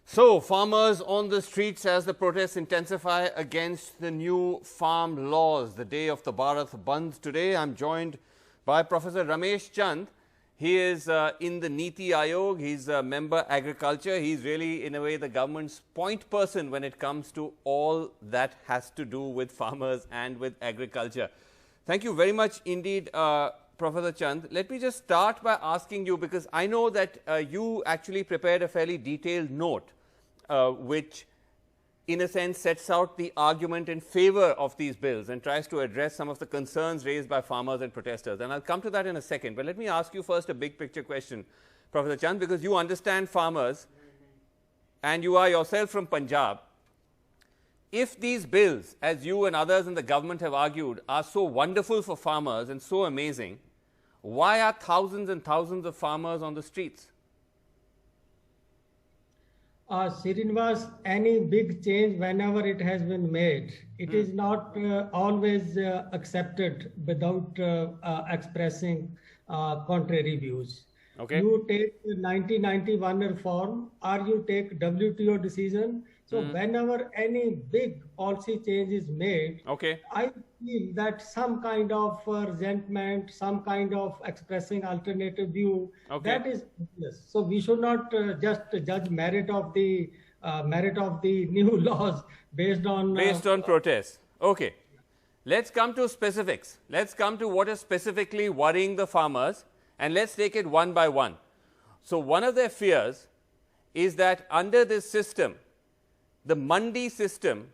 So, farmers on the streets as the protests intensify against the new farm laws. The day of the Bharat Bandh today. I'm joined by Professor Ramesh Chand. He is in the Niti Aayog. He's a member agriculture. He's really, in a way, the government's point person when it comes to all that has to do with farmers and with agriculture. Thank you very much indeed, Professor Chand. Let me just start by asking you, because I know that you actually prepared a fairly detailed note which in a sense sets out the argument in favor of these bills and tries to address some of the concerns raised by farmers and protesters. And I'll come to that in a second. But let me ask you first a big picture question, Professor Chand, because you understand farmers and you are yourself from Punjab. If these bills, as you and others in the government have argued, are so wonderful for farmers and so amazing, why are thousands and thousands of farmers on the streets? Srinivas, any big change, whenever it has been made, it is not always accepted without expressing contrary views. Okay. You take 1991 reform or you take WTO decision. So whenever any big policy change is made, Okay. I feel that some kind of resentment, some kind of expressing alternative view, Okay. that is useless. So we should not just judge merit of the new laws based on protests. Okay. Let's come to specifics. Let's come to what is specifically worrying the farmers, and let's take it one by one. So one of their fears is that under this system, the mandi system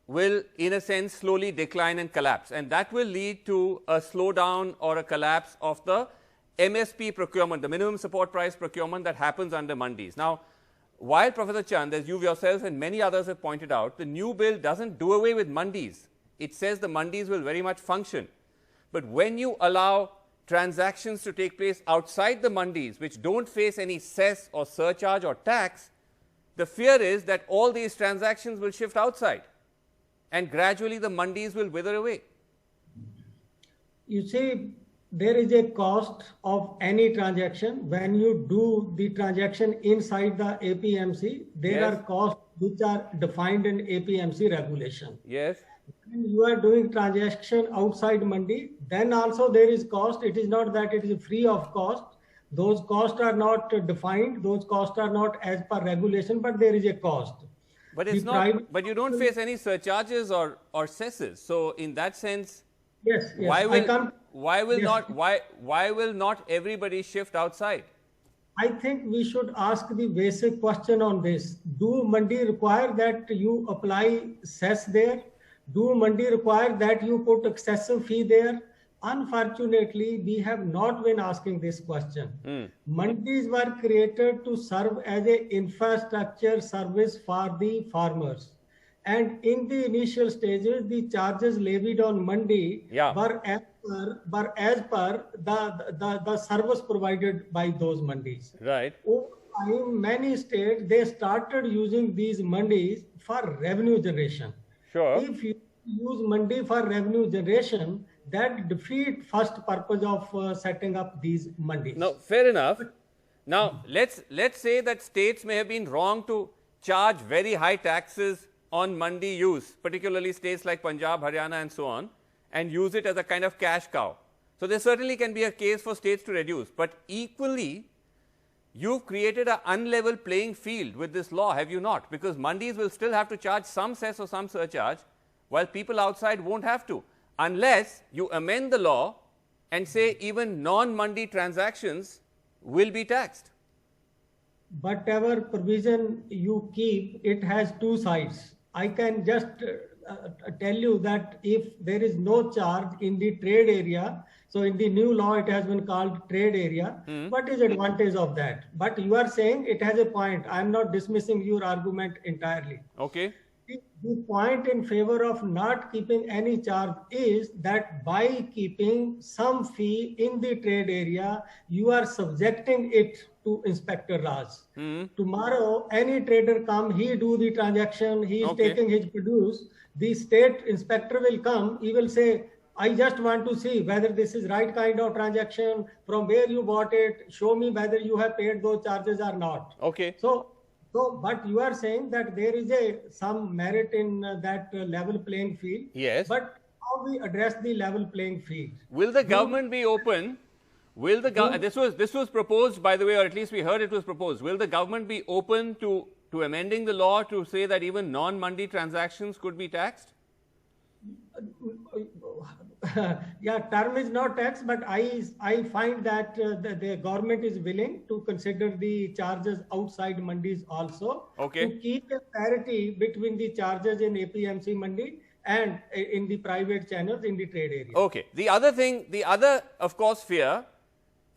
will, in a sense, slowly decline and collapse, and that will lead to a slowdown or a collapse of the MSP procurement, the minimum support price procurement that happens under mandis. Now, while Professor Chand, as you yourself and many others have pointed out, the new bill doesn't do away with mandis. It says the mandis will very much function. But when you allow transactions to take place outside the mandis, which don't face any cess or surcharge or tax, the fear is that all these transactions will shift outside and gradually the mandis will wither away. You see, there is a cost of any transaction. When you do the transaction inside the APMC, there Yes. are costs which are defined in APMC regulation. Yes. When you are doing transaction outside mandi, then also there is cost. It is not that it is free of cost. Those costs are not defined. Those costs are not as per regulation, but there is a cost. But it's The not, private- but you don't face any surcharges or cesses. So in that sense, Yes, yes. why Yes. will not everybody shift outside? I think we should ask the basic question on this. Do mandi require that you apply cess there? Do mandi require that you put excessive fee there? Unfortunately, we have not been asking this question. Mandis were created to serve as an infrastructure service for the farmers. And in the initial stages, the charges levied on mandi Yeah. were as per the service provided by those mandis. Right. Over time, many states, they started using these mandis for revenue generation. Sure. If you use mandi for revenue generation, that defeat first purpose of setting up these mandis. No, fair enough. Now, let's say that states may have been wrong to charge very high taxes on mandi use, particularly states like Punjab, Haryana and so on, and use it as a kind of cash cow. So there certainly can be a case for states to reduce, but equally, you've created an unlevel playing field with this law, have you not? Because mandis will still have to charge some cess or some surcharge, while people outside won't have to, unless you amend the law and say even non-mandi transactions will be taxed. Whatever provision you keep, it has two sides. I can just tell you that if there is no charge in the trade area, so in the new law it has been called trade area, what is advantage of that? But you are saying it has a point. I am not dismissing your argument entirely. Okay. The point in favor of not keeping any charge is that by keeping some fee in the trade area, you are subjecting it to Inspector Raj. Tomorrow, any trader come, he do the transaction, he is Okay. taking his produce, the state inspector will come, he will say, I just want to see whether this is right kind of transaction, from where you bought it, show me whether you have paid those charges or not. Okay. So So, but you are saying that there is some merit in that level playing field. Yes. But how we address the level playing field? Will the government be open? Will the this was proposed, by the way, or at least we heard it was proposed. Will the government be open to amending the law to say that even non-mandi transactions could be taxed? Yeah, term is not tax, but I find that the government is willing to consider the charges outside mandis also. Okay. To keep a parity between the charges in APMC mandi and in the private channels in the trade area. Okay. The other, of course, fear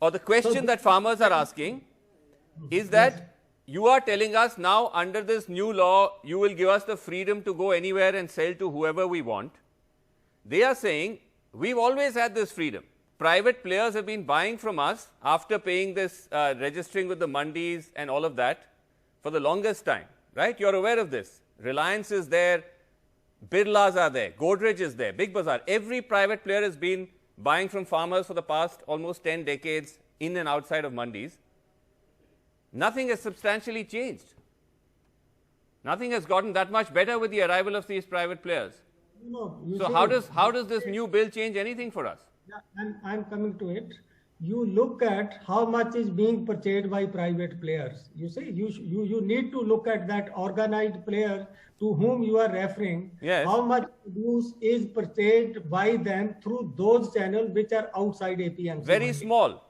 or the question that farmers are asking is that you are telling us now under this new law, you will give us the freedom to go anywhere and sell to whoever we want. They are saying, we've always had this freedom. Private players have been buying from us after paying this, registering with the mandis and all of that for the longest time, right? You're aware of this. Reliance is there, Birlas are there, Godrej is there, Big Bazaar. Every private player has been buying from farmers for the past almost 10 decades in and outside of mandis. Nothing has substantially changed. Nothing has gotten that much better with the arrival of these private players. No, so how does this new bill change anything for us? Yeah, I'm coming to it. You look at how much is being purchased by private players. You see, you need to look at that organized player to whom you are referring. Yes. How much produce is purchased by them through those channels which are outside APMC. Very small.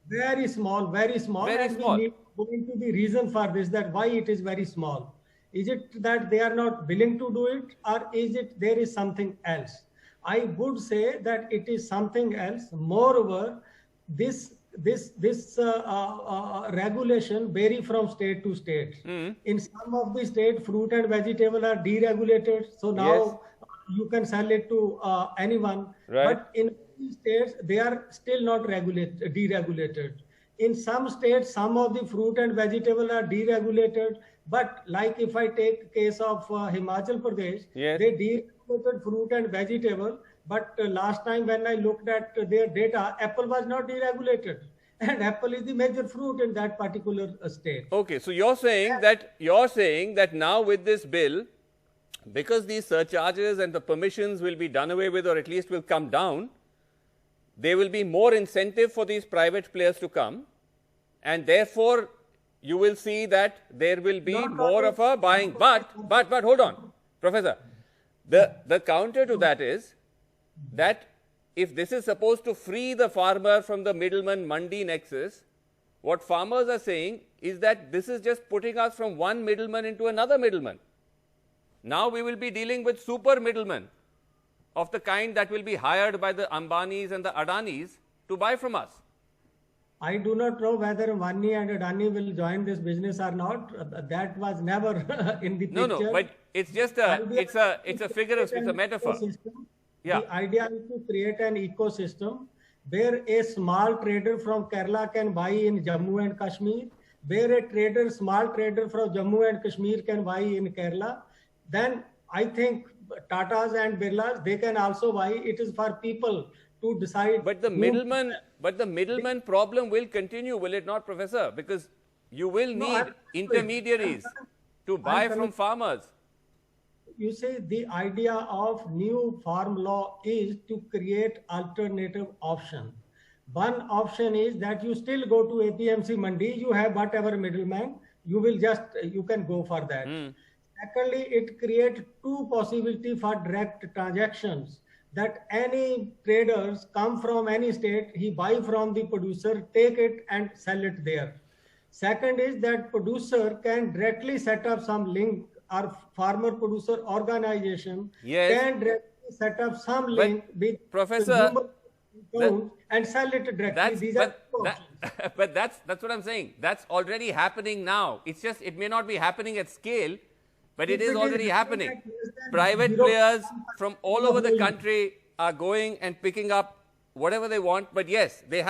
Very small, very small. Very and small. we need to go into the reason for this, that why it is very small. Is it that they are not willing to do it, or is it there is something else? I would say that it is something else. Moreover, this regulation vary from state to state. In some of the state, fruit and vegetable are deregulated. So now you can sell it to anyone. Right. But in states, they are still not deregulated. In some states, some of the fruit and vegetable are deregulated. But like if I take case of Himachal Pradesh, they deregulated fruit and vegetable. But last time when I looked at their data, apple was not deregulated. And apple is the major fruit in that particular state. Okay, so you're saying that now with this bill, because these surcharges and the permissions will be done away with, or at least will come down, there will be more incentive for these private players to come, and therefore you will see that there will be more of a buying. But hold on, Professor. The counter to that is that if this is supposed to free the farmer from the middleman mandi nexus, what farmers are saying is that this is just putting us from one middleman into another middleman. Now we will be dealing with super middlemen of the kind that will be hired by the Ambanis and the Adanis to buy from us. I do not know whether Ambani and Adani will join this business or not. That was never in the picture. No, but it's just it's a figure of, it's a metaphor. Yeah. The idea is to create an ecosystem where a small trader from Kerala can buy in Jammu and Kashmir, where a small trader from Jammu and Kashmir can buy in Kerala. Then I think Tatas and Birlas, they can also buy. It is for people to decide. But the middleman problem will continue, will it not, Professor? Because you will need intermediaries to buy from farmers. You say the idea of new farm law is to create alternative option. One option is that you still go to APMC mandi, you have whatever middleman, you can go for that. Secondly, it creates two possibilities for direct transactions, that any traders come from any state, he buy from the producer, take it and sell it there. Second is that producer can directly set up some link, or farmer producer organization can directly set up some link with Professor and sell it directly. But that's what I'm saying. That's already happening now. It's just, it may not be happening at scale, but it is already happening. Private players from all over the country are going and picking up whatever they want. But yes, they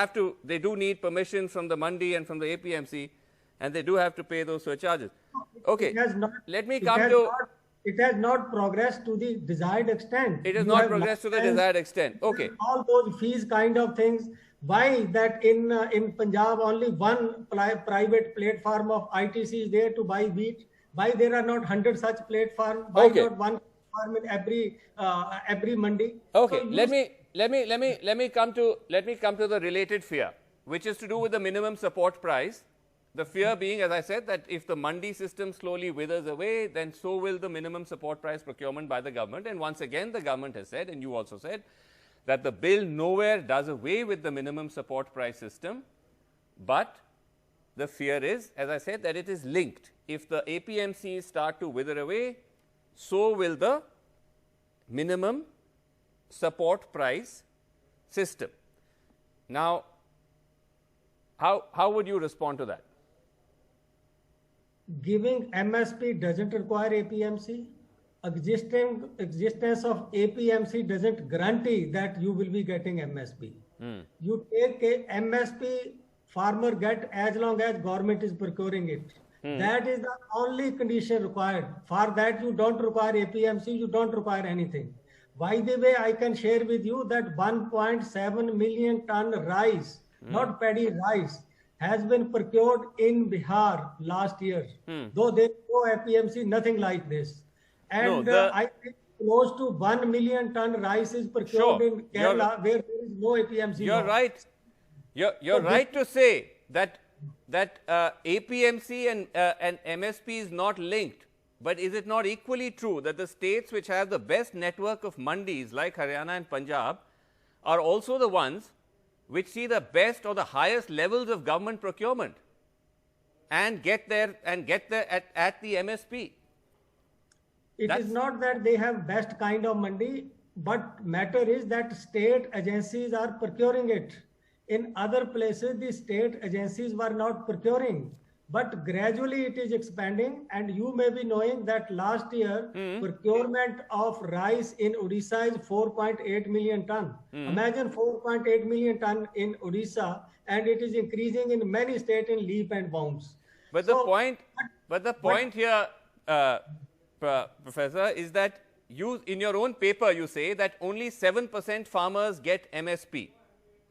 do need permission from the mandi and from the APMC, and they do have to pay those surcharges. Okay, let me come to... It has not progressed to the desired extent. It has not progressed to the desired extent. Okay. All those fees kind of things. Why that in Punjab only one private platform of ITC is there to buy wheat? Why there are not 100 such platforms? Why Okay. not one farm in every mandi? Okay, So let me come to the related fear, which is to do with the minimum support price. The fear being, as I said, that if the mandi system slowly withers away, then so will the minimum support price procurement by the government. And once again, the government has said, and you also said, that the bill nowhere does away with the minimum support price system, but the fear is, as I said, that it is linked. If the APMCs start to wither away, so will the minimum support price system. Now, how would you respond to that? giving MSP doesn't require APMC. Existence of APMC doesn't guarantee that you will be getting MSP. You take a MSP, farmer get as long as government is procuring it. That is the only condition required. For that, you don't require APMC, you don't require anything. By the way, I can share with you that 1.7 million ton rice, not paddy rice, has been procured in Bihar last year. Though there is no APMC, nothing like this. And I think close to 1 million ton rice is procured in Kerala, where there is no APMC. You're right. You're right to say that APMC and MSP is not linked. But is it not equally true that the states which have the best network of mandis like Haryana and Punjab are also the ones which see the best or the highest levels of government procurement and get there at the MSP? It is not that they have best kind of mandi, but matter is that state agencies are procuring it. In other places, the state agencies were not procuring. But gradually it is expanding, and you may be knowing that last year procurement of rice in Odisha is 4.8 million ton. Imagine 4.8 million ton in Odisha, and it is increasing in many states in leap and bounds. But the point here, Professor, is that you, in your own paper, you say that only 7% farmers get MSP,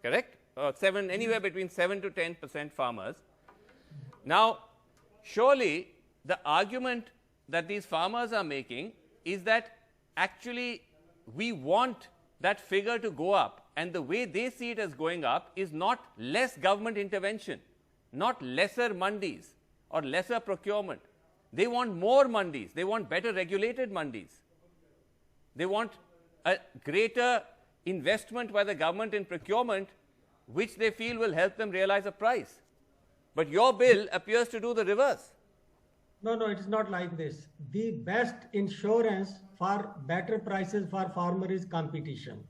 correct? Anywhere between 7 to 10% farmers. Now, surely the argument that these farmers are making is that actually we want that figure to go up, and the way they see it as going up is not less government intervention, not lesser mandis or lesser procurement. They want more mandis. They want better regulated mandis. They want a greater investment by the government in procurement, which they feel will help them realize a price. But your bill appears to do the reverse. No, it is not like this. The best insurance for better prices for farmer is competition.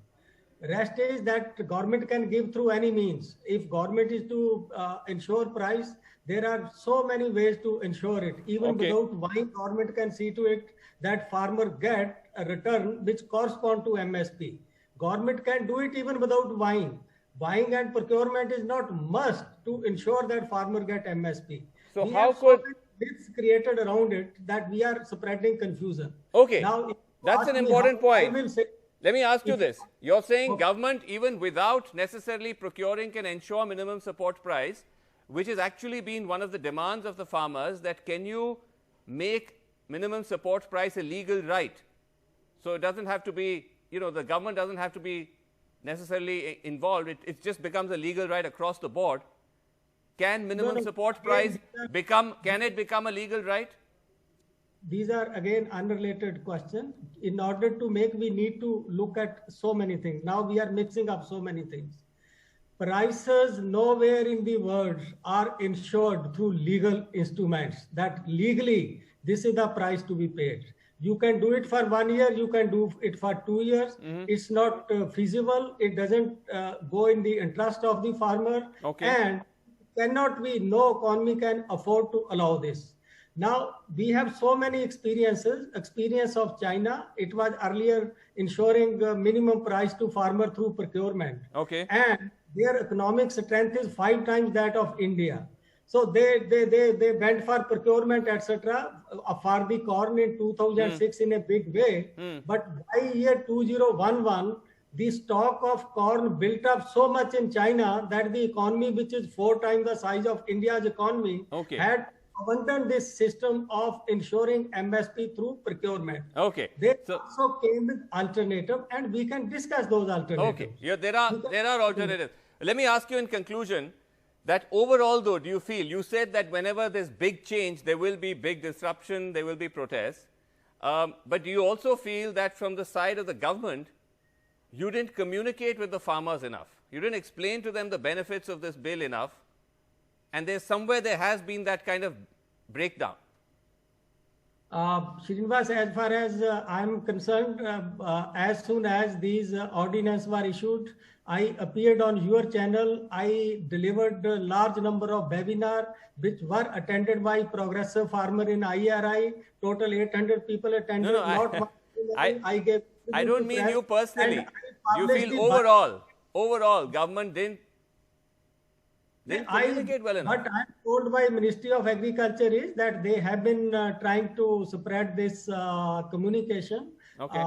Rest is that government can give through any means. If government is to ensure price, there are so many ways to ensure it. Even without buying, government can see to it that farmer get a return which correspond to MSP. Government can do it even without buying. Buying and procurement is not must to ensure that farmer get MSP. So how could myths created around it that we are spreading confusion? Okay, now that's an important point. Let me ask you this. You're saying government, even without necessarily procuring, can ensure minimum support price, which has actually been one of the demands of the farmers, that can you make minimum support price a legal right? So it doesn't have to be, the government doesn't have to be necessarily involved. It just becomes a legal right across the board. Can minimum support price become a legal right? These are again unrelated questions. In order to make, we need to look at so many things. Now we are mixing up so many things. Prices nowhere in the world are insured through legal instruments that legally this is the price to be paid. You can do it for 1 year, you can do it for 2 years. It's not feasible. It doesn't go in the interest of the farmer. And cannot be, no economy can afford to allow this. Now, we have so many experiences. Experience of China, it was earlier ensuring minimum price to farmer through procurement. And their economic strength is 5 times that of India. So they went for procurement, etc. For the corn in 2006 in a big way. But by year 2011, the stock of corn built up so much in China that the economy, which is 4 times the size of India's economy, had abandoned this system of ensuring MSP through procurement. Okay. They So, also came with alternative, and we can discuss those alternatives. okay. Yeah, there are alternatives. Let me ask you in conclusion that overall, though, do you feel, you said that whenever there's big change, there will be big disruption, there will be protests. But do you also feel that from the side of the government, you didn't communicate with the farmers enough? You didn't explain to them the benefits of this bill enough? And there's somewhere there has been that kind of breakdown. Srinivas, as far as I'm concerned, as soon as these ordinances were issued, I appeared on your channel. I delivered a large number of webinars which were attended by progressive farmer in IRI. Total 800 people attended. No, no, I gave. I don't mean you personally. You published feel overall, government didn't communicate well enough. What I'm told by Ministry of Agriculture is that they have been trying to spread this communication. Okay.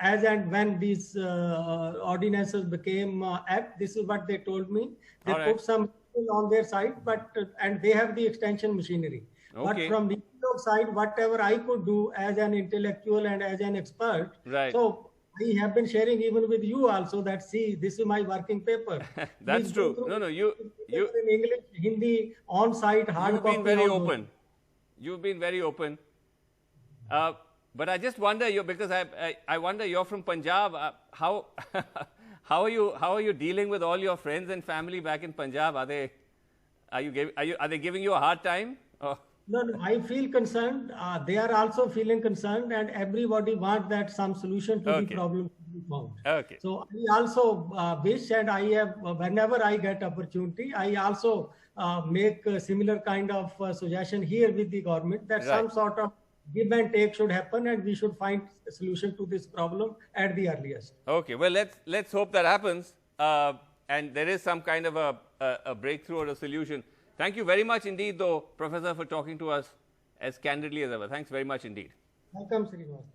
As and when these ordinances became act, this is what they told me. They All right. put some people on their side, but and they have the extension machinery. Okay. But from the side, whatever I could do as an intellectual and as an expert, Right. so I have been sharing even with you also that, see, this is my working paper. That's Please true. go through No, it you in English, Hindi, on-site, hard you've copy. been very all those. open. You've been very open. But I just wonder, because I wonder, you're from Punjab. How how are you dealing with all your friends and family back in Punjab? Are they giving you a hard time? Or? No, I feel concerned. They are also feeling concerned, and everybody wants that some solution to Okay. the problem be found. Okay. So I also wish, and I have, whenever I get opportunity, I also make a similar kind of suggestion here with the government that Right. some sort of give and take should happen, and we should find a solution to this problem at the earliest. Okay. Well, let's hope that happens, and there is some kind of a breakthrough or a solution. Thank you very much indeed, though, Professor, for talking to us as candidly as ever. Thanks very much indeed. Welcome, Srinivas.